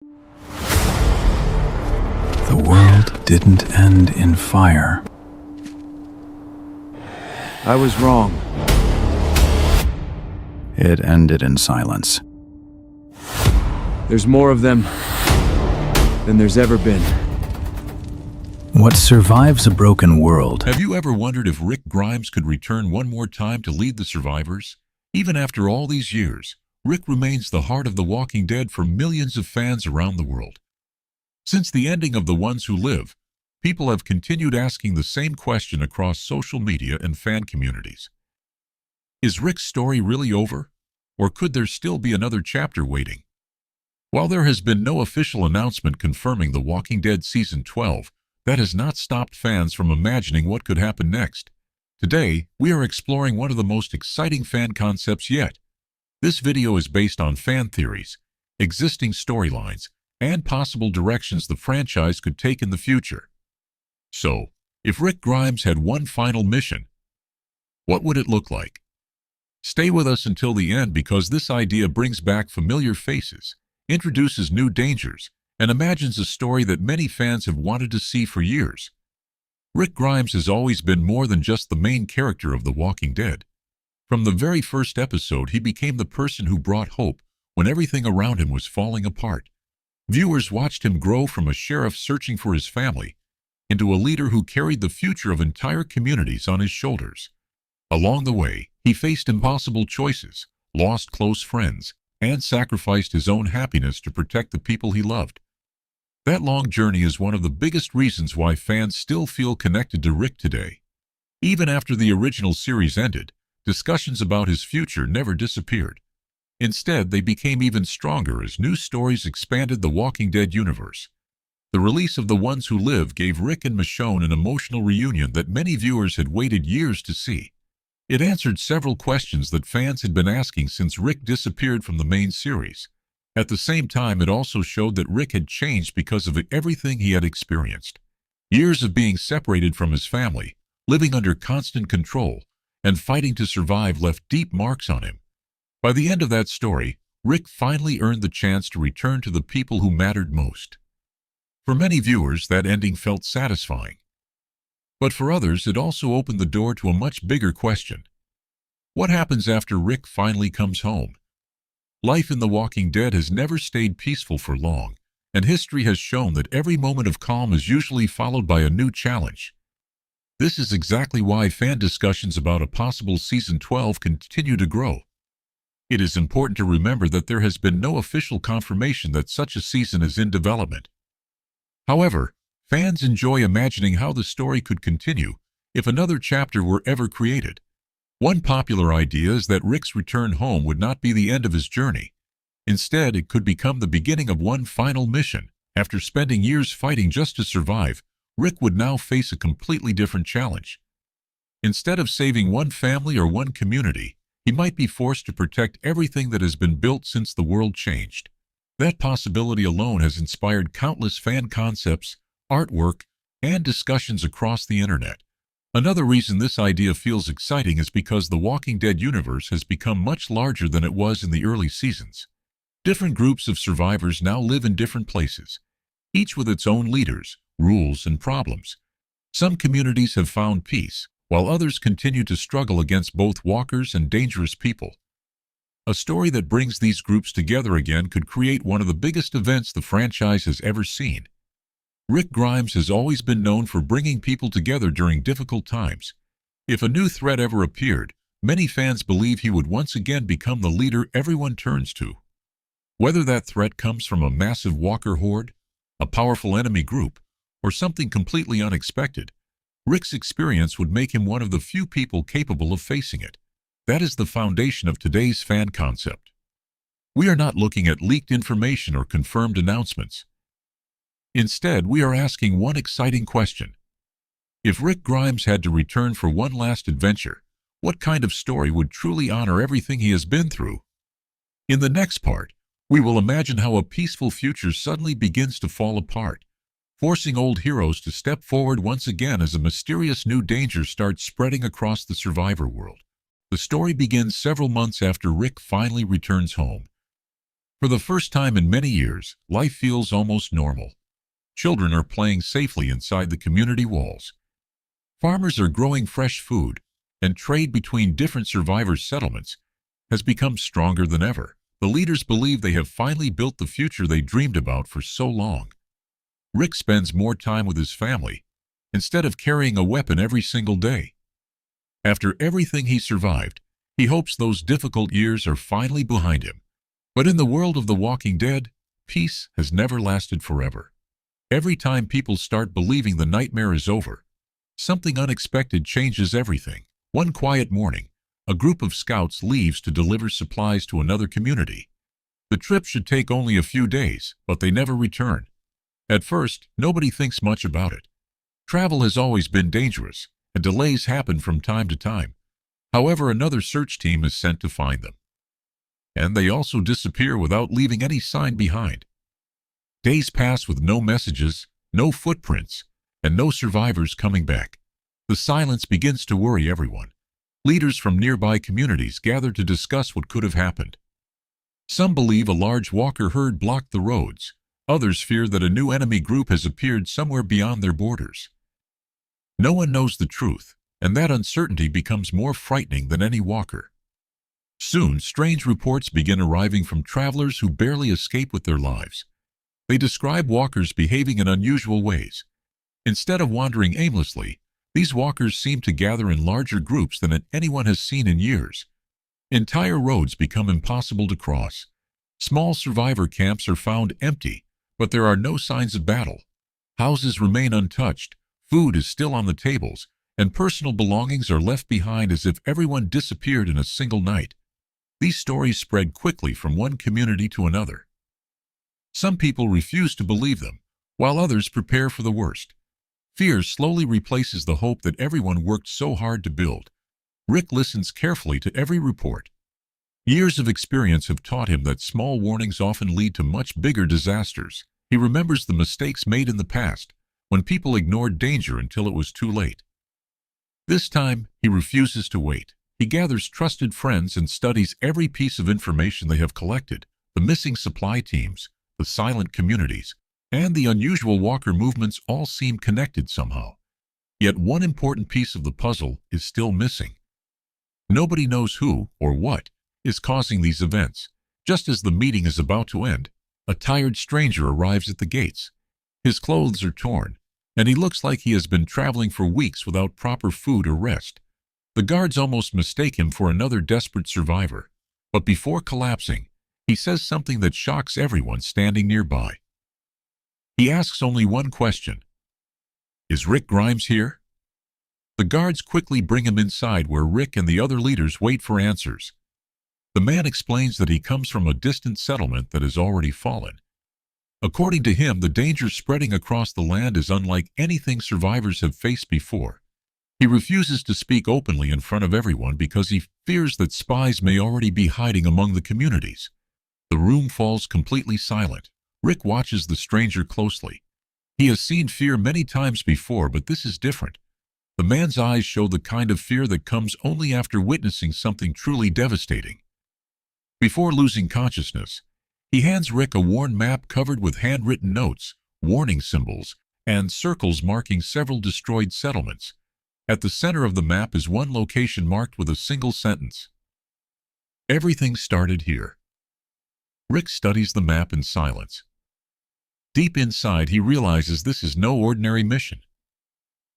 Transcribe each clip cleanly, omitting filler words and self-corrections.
The world didn't end in fire. I was wrong. It ended in silence. There's more of them than there's ever been. What survives a broken world? Have you ever wondered if Rick Grimes could return one more time to lead the survivors? Even after all these years, Rick remains the heart of The Walking Dead for millions of fans around the world. Since the ending of The Ones Who Live, people have continued asking the same question across social media and fan communities. Is Rick's story really over? Or could there still be another chapter waiting? While there has been no official announcement confirming The Walking Dead Season 12, that has not stopped fans from imagining what could happen next. Today, we are exploring one of the most exciting fan concepts yet. This video is based on fan theories, existing storylines, and possible directions the franchise could take in the future. So, if Rick Grimes had one final mission, what would it look like? Stay with us until the end because this idea brings back familiar faces, introduces new dangers, and imagines a story that many fans have wanted to see for years. Rick Grimes has always been more than just the main character of The Walking Dead. From the very first episode, he became the person who brought hope when everything around him was falling apart. Viewers watched him grow from a sheriff searching for his family into a leader who carried the future of entire communities on his shoulders. Along the way, he faced impossible choices, lost close friends, and sacrificed his own happiness to protect the people he loved. That long journey is one of the biggest reasons why fans still feel connected to Rick today. Even after the original series ended, discussions about his future never disappeared. Instead, they became even stronger as new stories expanded the Walking Dead universe. The release of The Ones Who Live gave Rick and Michonne an emotional reunion that many viewers had waited years to see. It answered several questions that fans had been asking since Rick disappeared from the main series. At the same time, it also showed that Rick had changed because of everything he had experienced. Years of being separated from his family, living under constant control, and fighting to survive left deep marks on him. By the end of that story, Rick finally earned the chance to return to the people who mattered most. For many viewers, that ending felt satisfying. But for others, it also opened the door to a much bigger question. What happens after Rick finally comes home? Life in The Walking Dead has never stayed peaceful for long, and history has shown that every moment of calm is usually followed by a new challenge. This is exactly why fan discussions about a possible Season 12 continue to grow. It is important to remember that there has been no official confirmation that such a season is in development. However, fans enjoy imagining how the story could continue if another chapter were ever created. One popular idea is that Rick's return home would not be the end of his journey. Instead, it could become the beginning of one final mission. After spending years fighting just to survive, Rick would now face a completely different challenge. Instead of saving one family or one community, he might be forced to protect everything that has been built since the world changed. That possibility alone has inspired countless fan concepts, artwork, and discussions across the internet. Another reason this idea feels exciting is because the Walking Dead universe has become much larger than it was in the early seasons. Different groups of survivors now live in different places, each with its own leaders, rules, and problems. Some communities have found peace, while others continue to struggle against both walkers and dangerous people. A story that brings these groups together again could create one of the biggest events the franchise has ever seen. Rick Grimes has always been known for bringing people together during difficult times. If a new threat ever appeared, many fans believe he would once again become the leader everyone turns to. Whether that threat comes from a massive walker horde, a powerful enemy group, or something completely unexpected, Rick's experience would make him one of the few people capable of facing it. That is the foundation of today's fan concept. We are not looking at leaked information or confirmed announcements. Instead, we are asking one exciting question. If Rick Grimes had to return for one last adventure, what kind of story would truly honor everything he has been through? In the next part, we will imagine how a peaceful future suddenly begins to fall apart, forcing old heroes to step forward once again as a mysterious new danger starts spreading across the survivor world. The story begins several months after Rick finally returns home. For the first time in many years, life feels almost normal. Children are playing safely inside the community walls. Farmers are growing fresh food, and trade between different survivor settlements has become stronger than ever. The leaders believe they have finally built the future they dreamed about for so long. Rick spends more time with his family, instead of carrying a weapon every single day. After everything he survived, he hopes those difficult years are finally behind him. But in the world of The Walking Dead, peace has never lasted forever. Every time people start believing the nightmare is over, something unexpected changes everything. One quiet morning, a group of scouts leaves to deliver supplies to another community. The trip should take only a few days, but they never return. At first, nobody thinks much about it. Travel has always been dangerous, and delays happen from time to time. However, another search team is sent to find them. And they also disappear without leaving any sign behind. Days pass with no messages, no footprints, and no survivors coming back. The silence begins to worry everyone. Leaders from nearby communities gather to discuss what could have happened. Some believe a large walker herd blocked the roads. Others fear that a new enemy group has appeared somewhere beyond their borders. No one knows the truth, and that uncertainty becomes more frightening than any walker. Soon, strange reports begin arriving from travelers who barely escape with their lives. They describe walkers behaving in unusual ways. Instead of wandering aimlessly, these walkers seem to gather in larger groups than anyone has seen in years. Entire roads become impossible to cross. Small survivor camps are found empty, but there are no signs of battle. Houses remain untouched, food is still on the tables, and personal belongings are left behind as if everyone disappeared in a single night. These stories spread quickly from one community to another. Some people refuse to believe them, while others prepare for the worst. Fear slowly replaces the hope that everyone worked so hard to build. Rick listens carefully to every report. Years of experience have taught him that small warnings often lead to much bigger disasters. He remembers the mistakes made in the past, when people ignored danger until it was too late. This time, he refuses to wait. He gathers trusted friends and studies every piece of information they have collected: the missing supply teams, the silent communities, and the unusual walker movements all seem connected somehow. Yet one important piece of the puzzle is still missing. Nobody knows who or what is causing these events. Just as the meeting is about to end, a tired stranger arrives at the gates. His clothes are torn, and he looks like he has been traveling for weeks without proper food or rest. The guards almost mistake him for another desperate survivor, but before collapsing, he says something that shocks everyone standing nearby. He asks only one question: "Is Rick Grimes here?" The guards quickly bring him inside, where Rick and the other leaders wait for answers. The man explains that he comes from a distant settlement that has already fallen. According to him, the danger spreading across the land is unlike anything survivors have faced before. He refuses to speak openly in front of everyone because he fears that spies may already be hiding among the communities. The room falls completely silent. Rick watches the stranger closely. He has seen fear many times before, but this is different. The man's eyes show the kind of fear that comes only after witnessing something truly devastating. Before losing consciousness, he hands Rick a worn map covered with handwritten notes, warning symbols, and circles marking several destroyed settlements. At the center of the map is one location marked with a single sentence: "Everything started here." Rick studies the map in silence. Deep inside, he realizes this is no ordinary mission.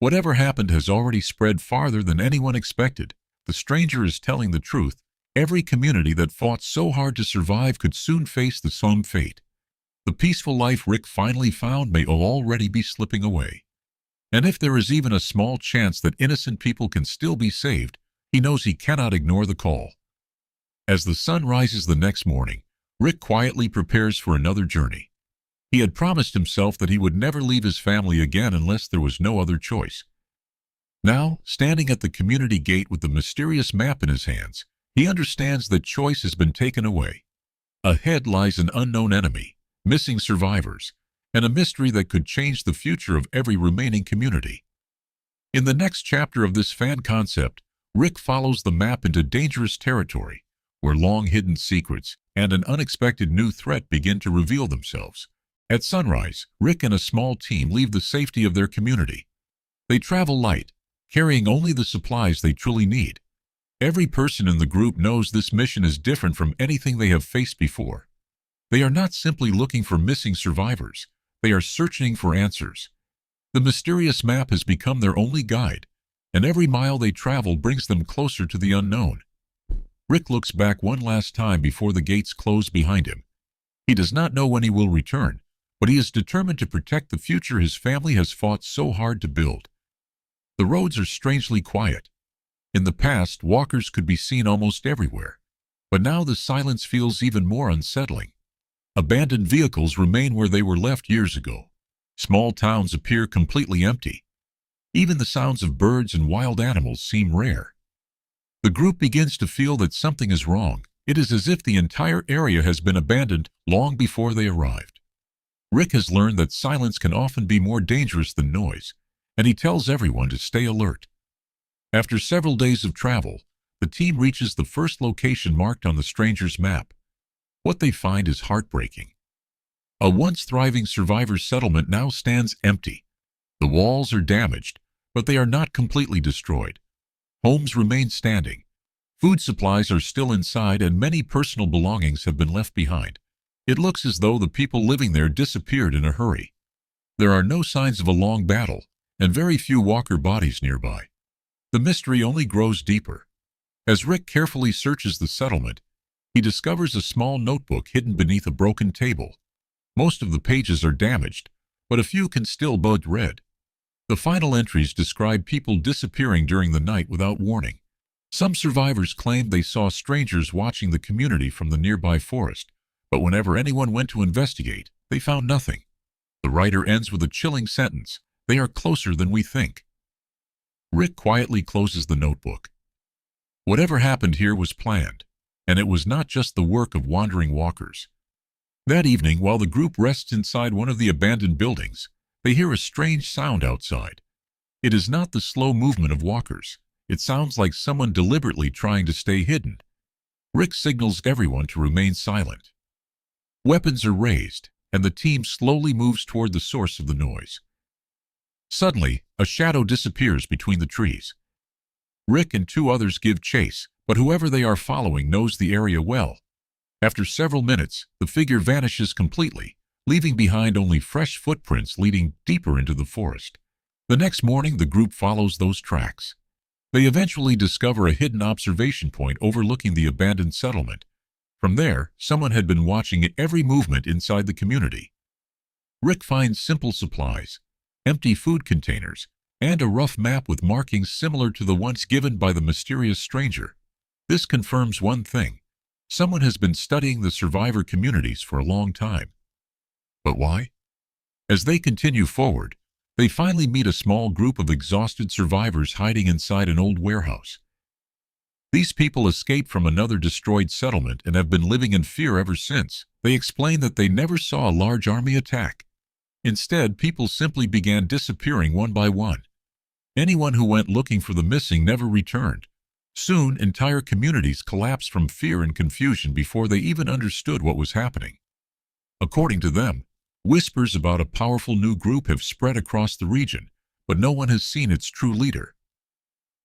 Whatever happened has already spread farther than anyone expected. The stranger is telling the truth. Every community that fought so hard to survive could soon face the same fate. The peaceful life Rick finally found may already be slipping away. And if there is even a small chance that innocent people can still be saved, he knows he cannot ignore the call. As the sun rises the next morning, Rick quietly prepares for another journey. He had promised himself that he would never leave his family again unless there was no other choice. Now, standing at the community gate with the mysterious map in his hands, he understands that choice has been taken away. Ahead lies an unknown enemy, missing survivors, and a mystery that could change the future of every remaining community. In the next chapter of this fan concept, Rick follows the map into dangerous territory, where long-hidden secrets and an unexpected new threat begin to reveal themselves. At sunrise, Rick and a small team leave the safety of their community. They travel light, carrying only the supplies they truly need. Every person in the group knows this mission is different from anything they have faced before. They are not simply looking for missing survivors. They are searching for answers. The mysterious map has become their only guide, and every mile they travel brings them closer to the unknown. Rick looks back one last time before the gates close behind him. He does not know when he will return, but he is determined to protect the future his family has fought so hard to build. The roads are strangely quiet. In the past, walkers could be seen almost everywhere, but now the silence feels even more unsettling. Abandoned vehicles remain where they were left years ago. Small towns appear completely empty. Even the sounds of birds and wild animals seem rare. The group begins to feel that something is wrong. It is as if the entire area has been abandoned long before they arrived. Rick has learned that silence can often be more dangerous than noise, and he tells everyone to stay alert. After several days of travel, the team reaches the first location marked on the stranger's map. What they find is heartbreaking. A once thriving survivors' settlement now stands empty. The walls are damaged, but they are not completely destroyed. Homes remain standing. Food supplies are still inside, and many personal belongings have been left behind. It looks as though the people living there disappeared in a hurry. There are no signs of a long battle, and very few walker bodies nearby. The mystery only grows deeper. As Rick carefully searches the settlement, he discovers a small notebook hidden beneath a broken table. Most of the pages are damaged, but a few can still be read. The final entries describe people disappearing during the night without warning. Some survivors claimed they saw strangers watching the community from the nearby forest, but whenever anyone went to investigate, they found nothing. The writer ends with a chilling sentence: "They are closer than we think." Rick quietly closes the notebook. Whatever happened here was planned, and it was not just the work of wandering walkers. That evening, while the group rests inside one of the abandoned buildings, they hear a strange sound outside. It is not the slow movement of walkers. It sounds like someone deliberately trying to stay hidden. Rick signals everyone to remain silent. Weapons are raised, and the team slowly moves toward the source of the noise. Suddenly, a shadow disappears between the trees. Rick and two others give chase, but whoever they are following knows the area well. After several minutes, the figure vanishes completely, leaving behind only fresh footprints leading deeper into the forest. The next morning, the group follows those tracks. They eventually discover a hidden observation point overlooking the abandoned settlement. From there, someone had been watching every movement inside the community. Rick finds simple supplies, empty food containers, and a rough map with markings similar to the ones given by the mysterious stranger. This confirms one thing: someone has been studying the survivor communities for a long time. But why? As they continue forward, they finally meet a small group of exhausted survivors hiding inside an old warehouse. These people escaped from another destroyed settlement and have been living in fear ever since. They explain that they never saw a large army attack. Instead, people simply began disappearing one by one. Anyone who went looking for the missing never returned. Soon, entire communities collapsed from fear and confusion before they even understood what was happening. According to them, whispers about a powerful new group have spread across the region, but no one has seen its true leader.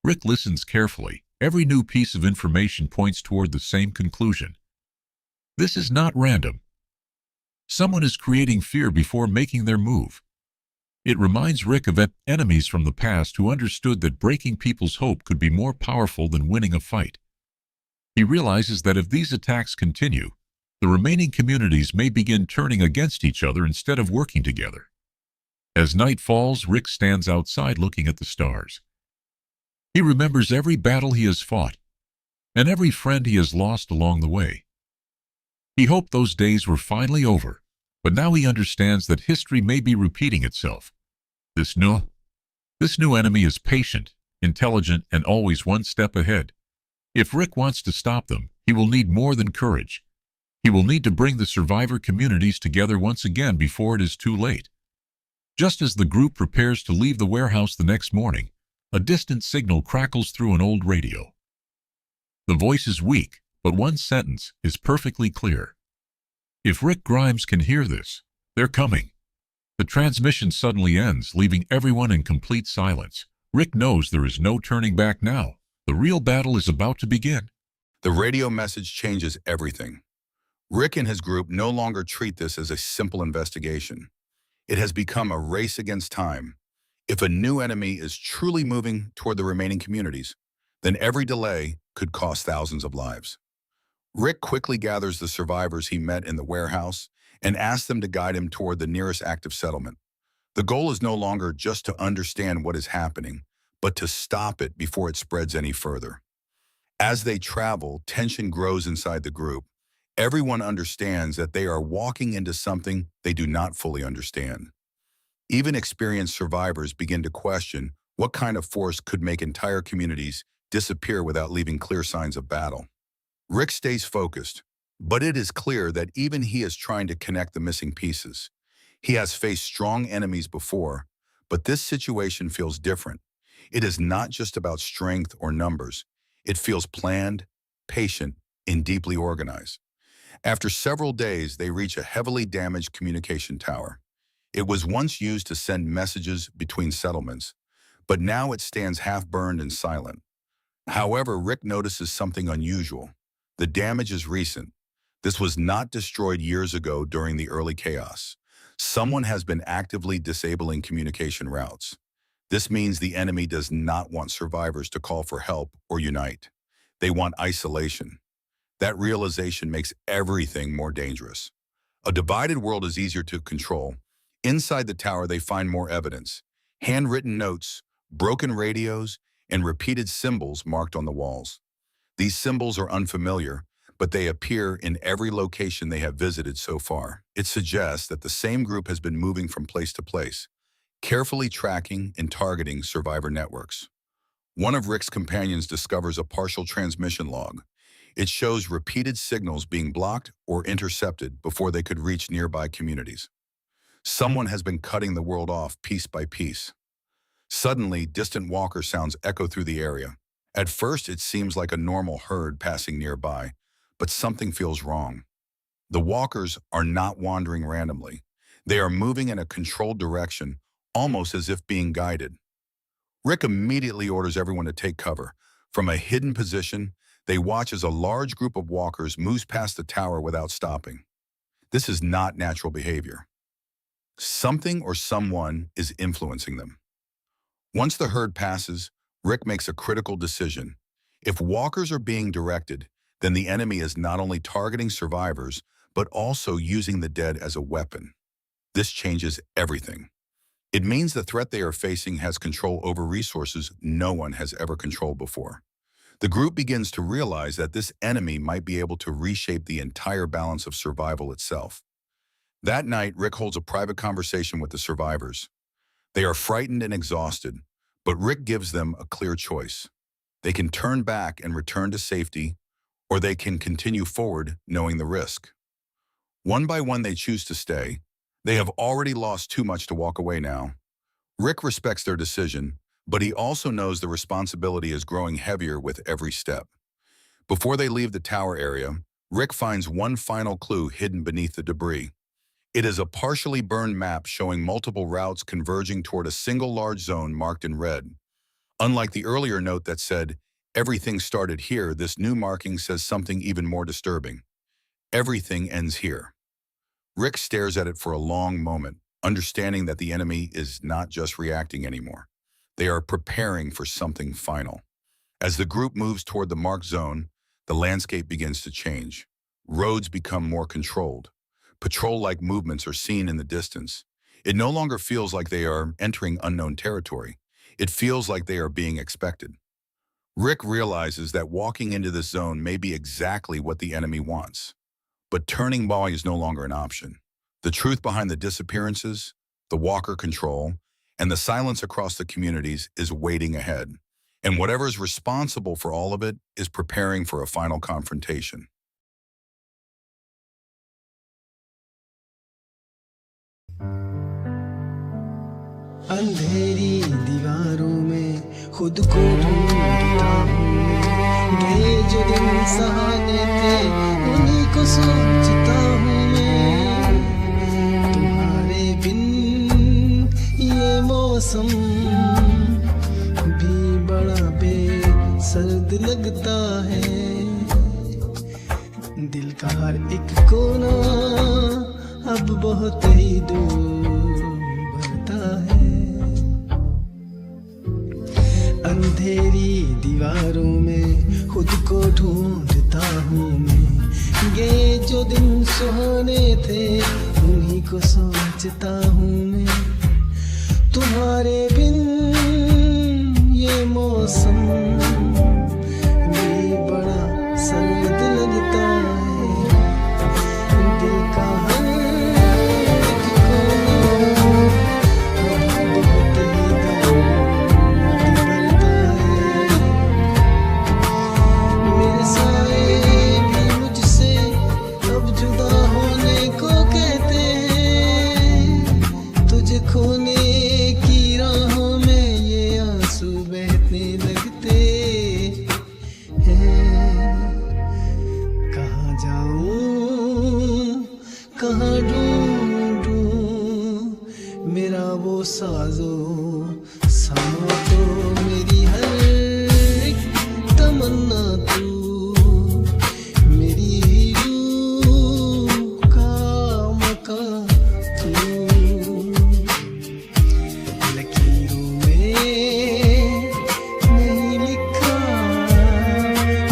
Rick listens carefully. Every new piece of information points toward the same conclusion. This is not random. Someone is creating fear before making their move. It reminds Rick of enemies from the past who understood that breaking people's hope could be more powerful than winning a fight. He realizes that if these attacks continue, the remaining communities may begin turning against each other instead of working together. As night falls, Rick stands outside looking at the stars. He remembers every battle he has fought and every friend he has lost along the way. He hoped those days were finally over, but now he understands that history may be repeating itself. This new enemy is patient, intelligent, and always one step ahead. If Rick wants to stop them, he will need more than courage. He will need to bring the survivor communities together once again before it is too late. Just as the group prepares to leave the warehouse the next morning, a distant signal crackles through an old radio. The voice is weak, but one sentence is perfectly clear. If Rick Grimes can hear this, they're coming. The transmission suddenly ends, leaving everyone in complete silence. Rick knows there is no turning back now. The real battle is about to begin. The radio message changes everything. Rick and his group no longer treat this as a simple investigation. It has become a race against time. If a new enemy is truly moving toward the remaining communities, then every delay could cost thousands of lives. Rick quickly gathers the survivors he met in the warehouse and asks them to guide him toward the nearest active settlement. The goal is no longer just to understand what is happening, but to stop it before it spreads any further. As they travel, tension grows inside the group. Everyone understands that they are walking into something they do not fully understand. Even experienced survivors begin to question what kind of force could make entire communities disappear without leaving clear signs of battle. Rick stays focused, but it is clear that even he is trying to connect the missing pieces. He has faced strong enemies before, but this situation feels different. It is not just about strength or numbers. It feels planned, patient, and deeply organized. After several days, they reach a heavily damaged communication tower. It was once used to send messages between settlements, but now it stands half-burned and silent. However, Rick notices something unusual. The damage is recent. This was not destroyed years ago during the early chaos. Someone has been actively disabling communication routes. This means the enemy does not want survivors to call for help or unite. They want isolation. That realization makes everything more dangerous. A divided world is easier to control. Inside the tower, they find more evidence: handwritten notes, broken radios, and repeated symbols marked on the walls. These symbols are unfamiliar, but they appear in every location they have visited so far. It suggests that the same group has been moving from place to place, carefully tracking and targeting survivor networks. One of Rick's companions discovers a partial transmission log. It shows repeated signals being blocked or intercepted before they could reach nearby communities. Someone has been cutting the world off piece by piece. Suddenly, distant walker sounds echo through the area. At first, it seems like a normal herd passing nearby, but something feels wrong. The walkers are not wandering randomly. They are moving in a controlled direction, almost as if being guided. Rick immediately orders everyone to take cover. From a hidden position, they watch as a large group of walkers moves past the tower without stopping. This is not natural behavior. Something or someone is influencing them. Once the herd passes, Rick makes a critical decision. If walkers are being directed, then the enemy is not only targeting survivors, but also using the dead as a weapon. This changes everything. It means the threat they are facing has control over resources no one has ever controlled before. The group begins to realize that this enemy might be able to reshape the entire balance of survival itself. That night, Rick holds a private conversation with the survivors. They are frightened and exhausted, but Rick gives them a clear choice. They can turn back and return to safety, or they can continue forward knowing the risk. One by one, they choose to stay. They have already lost too much to walk away now. Rick respects their decision, but he also knows the responsibility is growing heavier with every step. Before they leave the tower area, Rick finds one final clue hidden beneath the debris. It is a partially burned map showing multiple routes converging toward a single large zone marked in red. Unlike the earlier note that said, "Everything started here," this new marking says something even more disturbing. Everything ends here. Rick stares at it for a long moment, understanding that the enemy is not just reacting anymore. They are preparing for something final. As the group moves toward the marked zone, the landscape begins to change. Roads become more controlled. Patrol-like movements are seen in the distance. It no longer feels like they are entering unknown territory. It feels like they are being expected. Rick realizes that walking into this zone may be exactly what the enemy wants. But turning back is no longer an option. The truth behind the disappearances, the walker control, and the silence across the communities is waiting ahead. And whatever is responsible for all of it is preparing for a final confrontation. अंधेरी दीवारों में खुद को ढूंढता हूँ मैं ये जो दिन सहाने थे उन्हीं को सोचता हूँ मैं। तुम्हारे बिन ये मौसम भी बड़ा बेसर्द लगता है। दिल का हर एक कोना अब बहुत ही दूर बढ़ता है। अंधेरी दीवारों में खुद को ढूंढता हूँ मैं। ये जो दिन सुहाने थे उन्हीं को सोचता हूँ मैं। तुम्हारे बिन ये मौसम भी बड़ा सर्द लगता है। दिल का हर एक कोना बहुत ही दर्द भरता है। मेरे साए भी मुझसे अब जुदा होने को कहते हैं। तुझे खोने की राहों में ये आंसू बहने लगते हैं। कहाँ जाऊं कहाँ ढूंढूं मेरा वो साजो सामा तो मेरी हर एक तमन्ना तू। मेरी रूह का मका तू। लकीरों में नहीं लिखा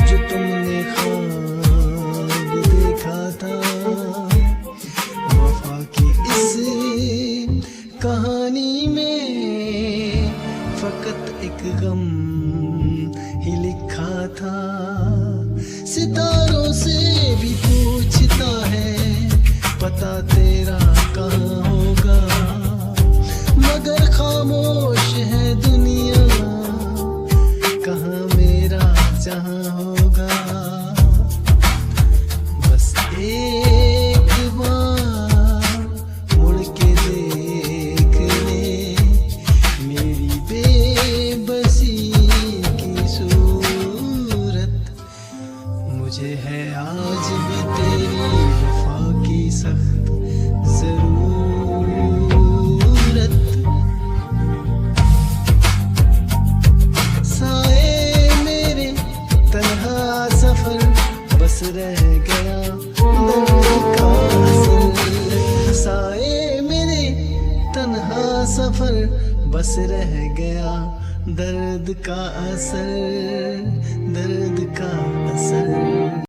जो तुमने ख्वाब देखा था। वफा की इस कहानी में फकत एक गम ही लिखा था। सितारों से भी पूछता है पता तेरा कहाँ होगा। मगर खामोश है दुनिया कहाँ मेरा जहाँ होगा। बस एक बार मुड़ के देख ले मेरी बेबसी की सूरत। मुझे है आज भी तेरी वफा की सख्त जरूरत। साए मेरे तन्हा सफर बस रह गया दर्द का असर। साए मेरे तन्हा सफर बस रह गया दर्द का असर। दर्द का असर।